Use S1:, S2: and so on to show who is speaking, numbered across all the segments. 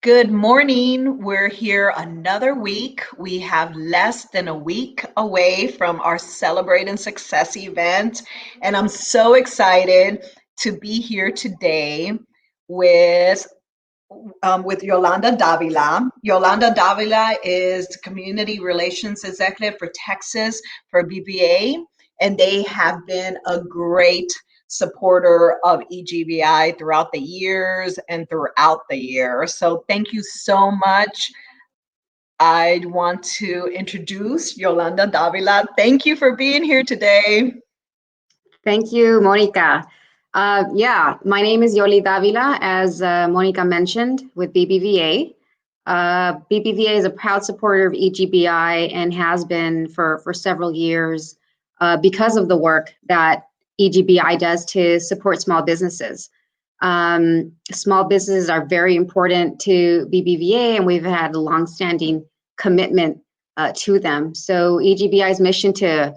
S1: Good morning. We're here another week. We have less than a week away from our Celebrate and Success event, and I'm so excited to be here today with with Yolanda Davila. Yolanda Davila is the Community Relations Executive for Texas for BBVA, and they have been a great supporter of EGBI throughout the years and throughout the year. So thank you so much. I want to introduce Yolanda Davila. Thank you for being here today.
S2: Thank you, Monica. My name is Yoli Davila, as Monica mentioned, with BBVA. BBVA is a proud supporter of EGBI and has been for several years because of the work that EGBI does to support small businesses. Small businesses are very important to BBVA, and we've had a longstanding commitment to them. So EGBI's mission to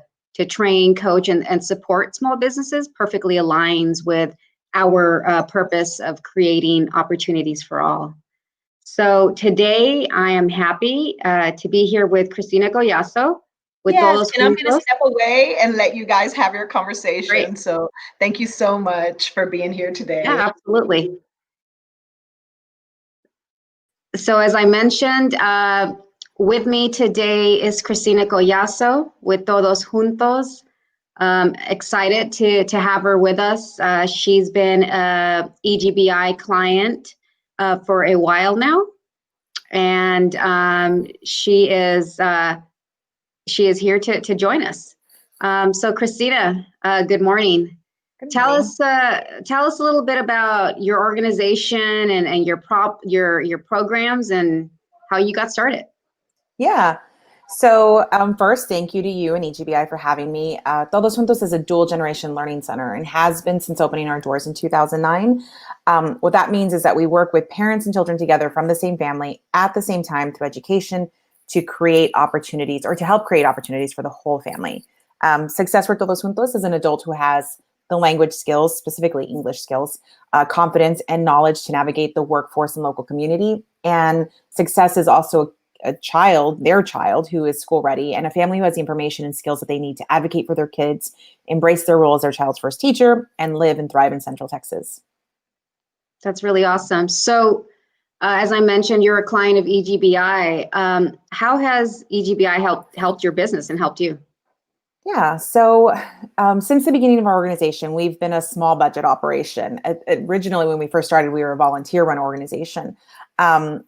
S2: train, coach, and support small businesses perfectly aligns with our purpose of creating opportunities for all. So today I am happy to be here with Christina Collazo with
S1: Yes,
S2: Todos
S1: and I'm going to
S2: Juntos.
S1: step away and let you guys have your
S2: Great.
S1: conversation. So thank you so much for being here today.
S2: Yeah, absolutely. So as I mentioned, with me today is Christina Collazo with Todos Juntos. Excited to have her with us. She's been a EGBI client for a while now, and she is here to join us. So Christina, good morning.
S3: Good
S2: Tell
S3: morning.
S2: us a little bit about your organization and your programs and how you got started.
S3: Yeah. So first, thank you to you and EGBI for having me. Todos Juntos is a dual generation learning center and has been since opening our doors in 2009. What that means is that we work with parents and children together from the same family at the same time through education to create opportunities or to help create opportunities for the whole family. Success for Todos Juntos is an adult who has the language skills, specifically English skills, confidence and knowledge to navigate the workforce and local community. And success is also their child who is school ready, and a family who has the information and skills that they need to advocate for their kids, embrace their role as their child's first teacher, and live and thrive in Central Texas.
S2: That's really awesome. So as I mentioned, you're a client of EGBI. How has EGBI helped your business and helped you?
S3: Yeah, so since the beginning of our organization, we've been a small budget operation. Originally, when we first started, we were a volunteer-run organization.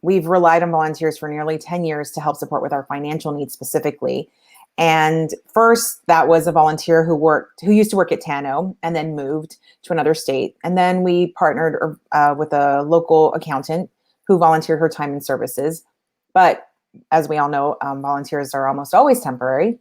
S3: We've relied on volunteers for nearly 10 years to help support with our financial needs specifically. And first, that was a volunteer who used to work at TANO and then moved to another state. And then we partnered with a local accountant who volunteered her time and services. But as we all know, volunteers are almost always temporary.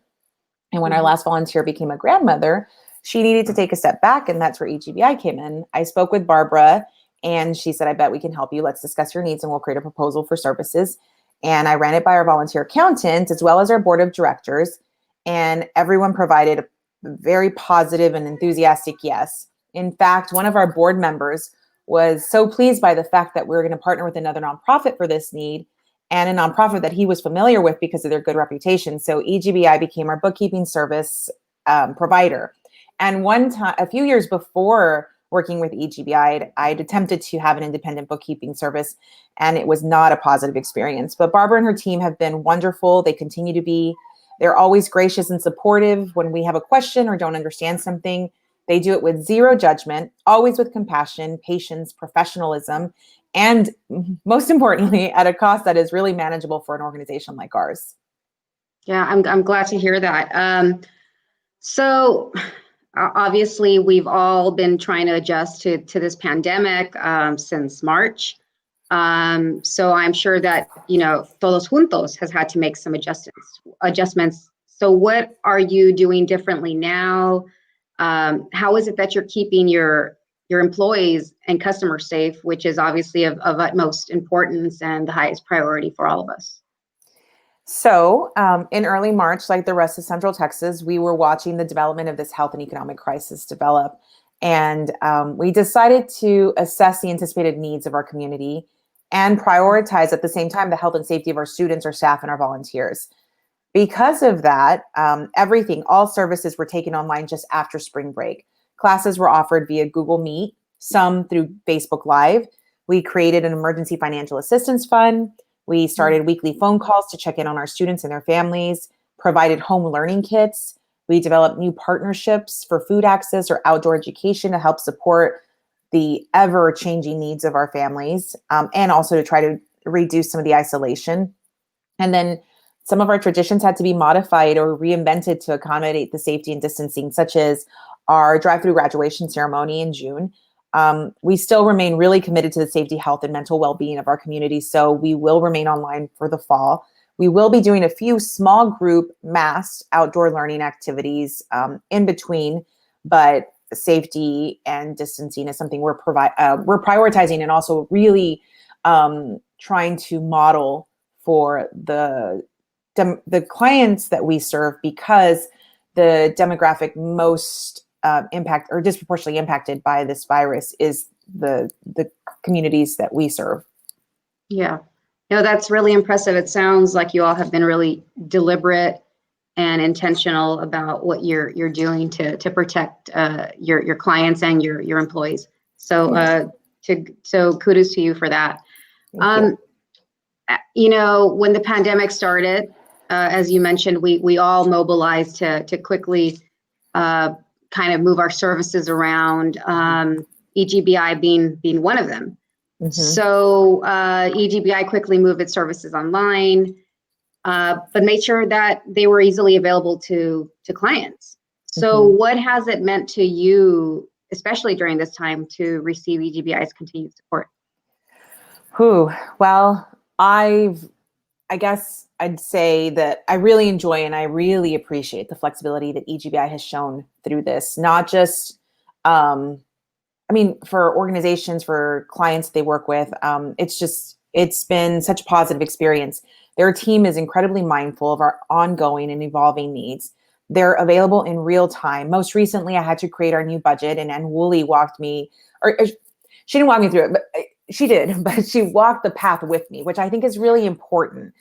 S3: And when our last volunteer became a grandmother, she needed to take a step back, and that's where EGBI came in. I spoke with Barbara, and she said, I bet we can help you. Let's discuss your needs, and we'll create a proposal for services. And I ran it by our volunteer accountant, as well as our board of directors, and everyone provided a very positive and enthusiastic yes. In fact, one of our board members was so pleased by the fact that we were going to partner with another nonprofit for this need, and a nonprofit that he was familiar with because of their good reputation. So EGBI became our bookkeeping service provider. And one time, a few years before working with EGBI, I'd attempted to have an independent bookkeeping service, and it was not a positive experience. But Barbara and her team have been wonderful. They continue to be. They're always gracious and supportive when we have a question or don't understand something. They do it with zero judgment, always with compassion, patience, professionalism, and most importantly, at a cost that is really manageable for an organization like ours.
S2: Yeah, I'm glad to hear that. So obviously, we've all been trying to adjust to this pandemic since March. So I'm sure that, Todos Juntos has had to make some adjustments. So what are you doing differently now? How is it that you're keeping your employees and customers safe, which is obviously of utmost importance and the highest priority for all of us?
S3: So in early March, like the rest of Central Texas, we were watching the development of this health and economic crisis develop. And we decided to assess the anticipated needs of our community and prioritize at the same time the health and safety of our students, our staff, and our volunteers. Because of that, all services were taken online just after spring break. Classes were offered via Google Meet, some through Facebook Live. We created an emergency financial assistance fund. We started weekly phone calls to check in on our students and their families, provided home learning kits. We developed new partnerships for food access or outdoor education to help support the ever-changing needs of our families, and also to try to reduce some of the isolation. And then some of our traditions had to be modified or reinvented to accommodate the safety and distancing, such as our drive-through graduation ceremony in June. We still remain really committed to the safety, health, and mental well-being of our community, so we will remain online for the fall. We will be doing a few small group mass outdoor learning activities in between, but safety and distancing is something we're prioritizing, and also really trying to model for the clients that we serve, because the demographic most impact or disproportionately impacted by this virus is the communities that we serve.
S2: Yeah, no, that's really impressive. It sounds like you all have been really deliberate and intentional about what you're doing to protect your clients and your employees. So so kudos to you for that. You know, when the pandemic started, as you mentioned, we all mobilized to quickly kind of move our services around, EGBI being one of them. Mm-hmm. So EGBI quickly moved its services online, but made sure that they were easily available to clients. So what has it meant to you, especially during this time, to receive EGBI's continued support?
S3: Well, I guess I'd say that I really enjoy and I really appreciate the flexibility that EGBI has shown through this, not just, for organizations, for clients they work with. It's been such a positive experience. Their team is incredibly mindful of our ongoing and evolving needs. They're available in real time. Most recently, I had to create our new budget, and Wooly walked me, or she didn't walk me through it, but she did, but she walked the path with me, which I think is really important.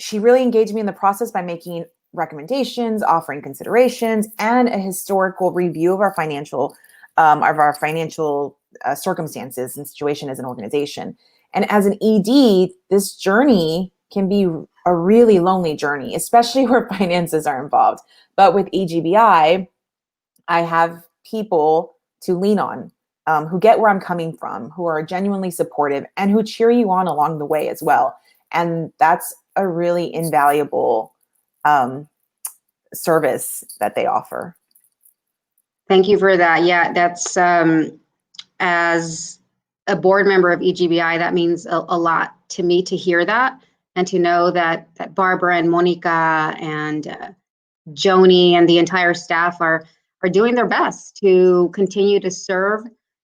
S3: She really engaged me in the process by making recommendations, offering considerations, and a historical review of our financial circumstances and situation as an organization. And as an ED, this journey can be a really lonely journey, especially where finances are involved. But with EGBI, I have people to lean on, who get where I'm coming from, who are genuinely supportive, and who cheer you on along the way as well. And that's a really invaluable service that they offer.
S2: Thank you for that. Yeah, that's as a board member of EGBI, that means a lot to me to hear that, and to know that Barbara and Monica and Joni and the entire staff are doing their best to continue to serve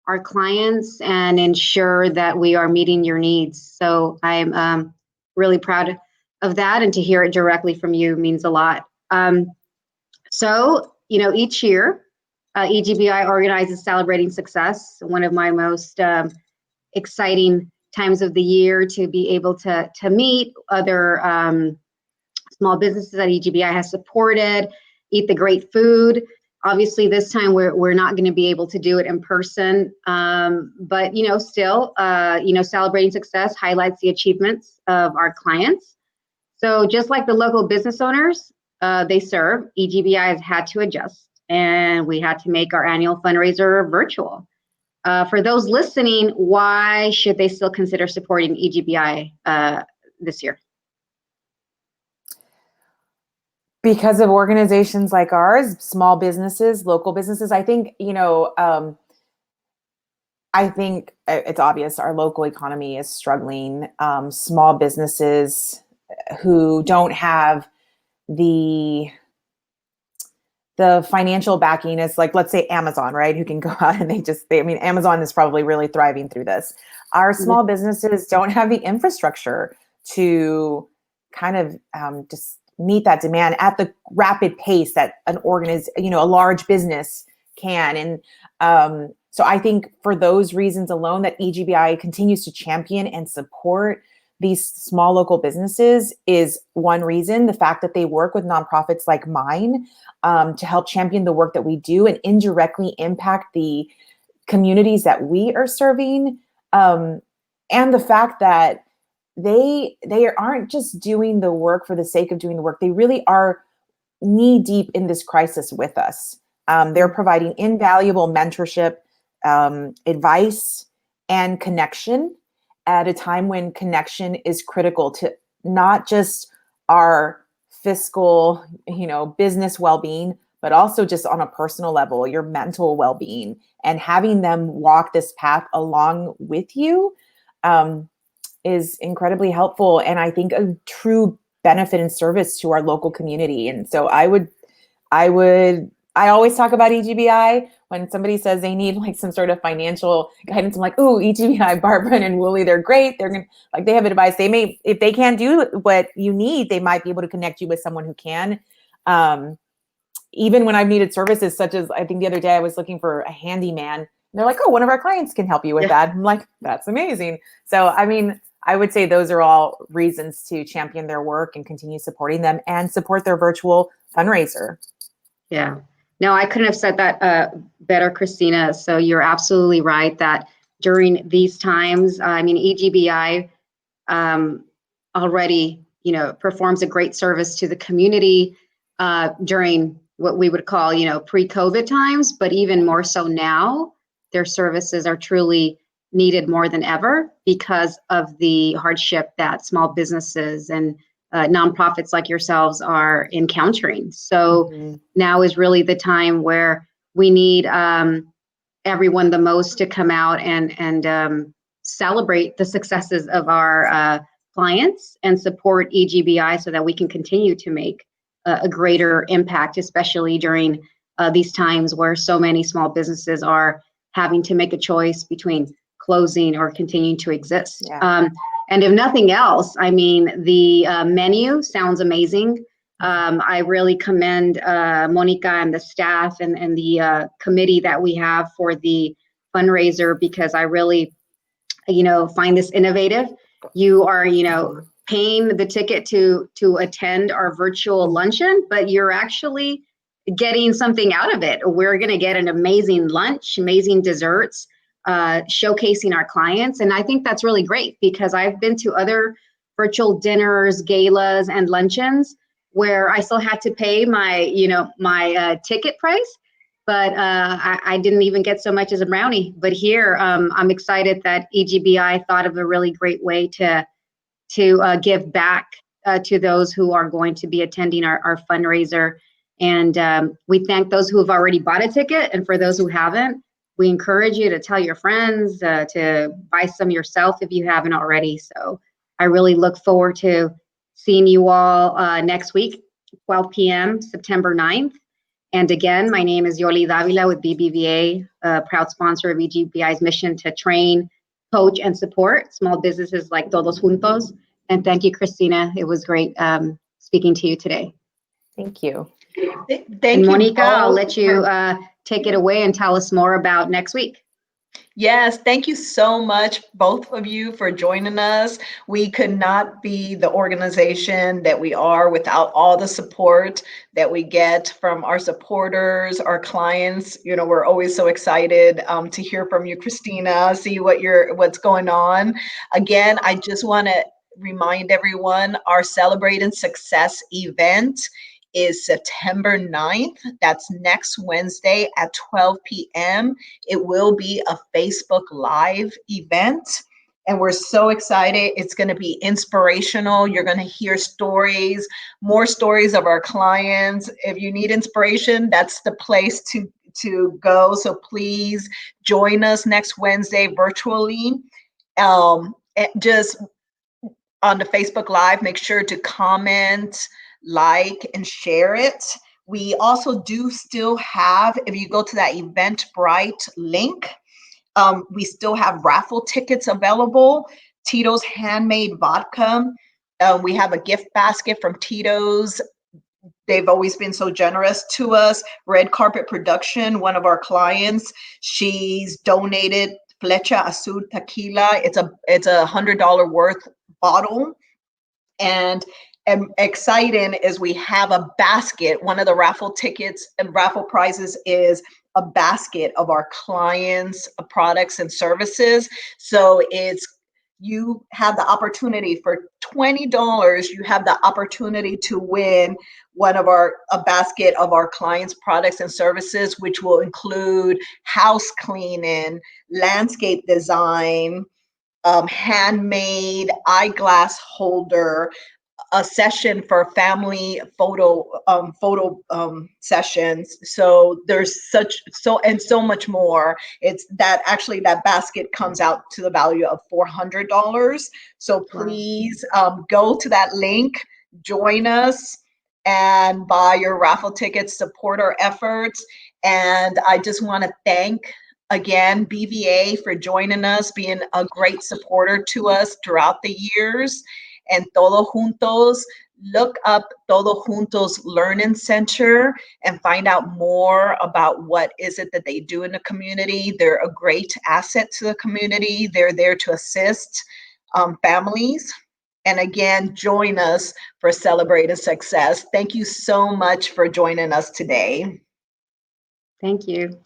S2: our clients and ensure that we are meeting your needs. So I'm really proud of that, and to hear it directly from you means a lot. So, you know, each year, EGBI organizes Celebrating Success, one of my most exciting times of the year to be able to meet other small businesses that EGBI has supported, eat the great food. Obviously, this time we're not going to be able to do it in person, but still, Celebrating Success highlights the achievements of our clients. So just like the local business owners they serve, EGBI has had to adjust, and we had to make our annual fundraiser virtual. For those listening, why should they still consider supporting EGBI this year?
S3: Because of organizations like ours, small businesses, local businesses. I think, it's obvious our local economy is struggling. Small businesses who don't have the financial backing is like, let's say Amazon, right? Who can go out and Amazon is probably really thriving through this. Our small businesses don't have the infrastructure to kind of just meet that demand at the rapid pace that a large business can. And So I think for those reasons alone, that EGBI continues to champion and support these small local businesses is one reason. The fact that they work with nonprofits like mine to help champion the work that we do and indirectly impact the communities that we are serving, and the fact that they aren't just doing the work for the sake of doing the work. They really are knee deep in this crisis with us. They're providing invaluable mentorship, advice, and connection at a time when connection is critical to not just our fiscal, business well-being, but also just on a personal level, your mental well-being, and having them walk this path along with you is incredibly helpful. And I think a true benefit and service to our local community. And so I always talk about EGBI when somebody says they need like some sort of financial guidance. I'm like, ooh, EGBI, Barbara and Wooly, they're great. They're going to, they have advice. They may, if they can't do what you need, they might be able to connect you with someone who can. Even when I've needed services, such as, I think the other day I was looking for a handyman, and they're like, oh, one of our clients can help you with that. I'm like, that's amazing. So, I mean, I would say those are all reasons to champion their work and continue supporting them and support their virtual fundraiser.
S2: Yeah. No, I couldn't have said that better, Christina. So you're absolutely right that during these times, I mean, EGBI already, performs a great service to the community during what we would call, pre-COVID times, but even more so now, their services are truly needed more than ever because of the hardship that small businesses and nonprofits like yourselves are encountering. So now is really the time where we need everyone the most to come out and celebrate the successes of our clients and support EGBI so that we can continue to make a greater impact, especially during these times where so many small businesses are having to make a choice between closing or continuing to exist.
S3: Yeah.
S2: And if nothing else, I mean, the menu sounds amazing. I really commend Monica and the staff and the committee that we have for the fundraiser, because I really, find this innovative. You are, paying the ticket to attend our virtual luncheon, but you're actually getting something out of it. We're going to get an amazing lunch, amazing desserts, showcasing our clients. And I think that's really great because I've been to other virtual dinners, galas, and luncheons where I still had to pay my, my ticket price, but I didn't even get so much as a brownie. But here, I'm excited that EGBI thought of a really great way to give back to those who are going to be attending our fundraiser. And we thank those who have already bought a ticket. And for those who haven't, we encourage you to tell your friends, to buy some yourself if you haven't already. So I really look forward to seeing you all next week, 12 p.m., September 9th. And again, my name is Yolanda Davila with BBVA, a proud sponsor of EGBI's mission to train, coach, and support small businesses like Todos Juntos. And thank you, Christina. It was great speaking to you today.
S3: Thank you.
S2: And Monica, I'll let you take it away and tell us more about next week.
S1: Yes, thank you so much, both of you, for joining us. We could not be the organization that we are without all the support that we get from our supporters, our clients. We're always so excited to hear from you, Christina, see what's going on. Again, I just want to remind everyone, our Celebrating Success event is September 9th. That's next Wednesday at 12 p.m. It will be a Facebook Live event, and we're so excited. It's going to be inspirational. You're going to hear stories, more stories of our clients. If you need inspiration, that's the place to go. So please join us next Wednesday virtually. Just on the Facebook Live, make sure to comment, like, and share it. We also do still have, if you go to that Eventbrite link, we still have raffle tickets available. Tito's Handmade Vodka. We have a gift basket from Tito's they've always been so generous to us. Red Carpet Production, one of our clients, she's donated Flecha Azul tequila. It's a $100 worth bottle. And exciting is we have a basket. One of the raffle tickets and raffle prizes is a basket of our clients' products and services. So you have the opportunity for $20. You have the opportunity to win a basket of our clients' products and services, which will include house cleaning, landscape design, handmade eyeglass holder, a session for family photo sessions. So there's so much more. It's that actually that basket comes out to the value of $400. So please go to that link, join us, and buy your raffle tickets, support our efforts. And I just want to thank again BVA for joining us, being a great supporter to us throughout the years. And Todo Juntos, look up Todo Juntos Learning Center and find out more about what is it that they do in the community. They're a great asset to the community. They're there to assist families. And again, join us for Celebrating Success. Thank you so much for joining us today.
S2: Thank you.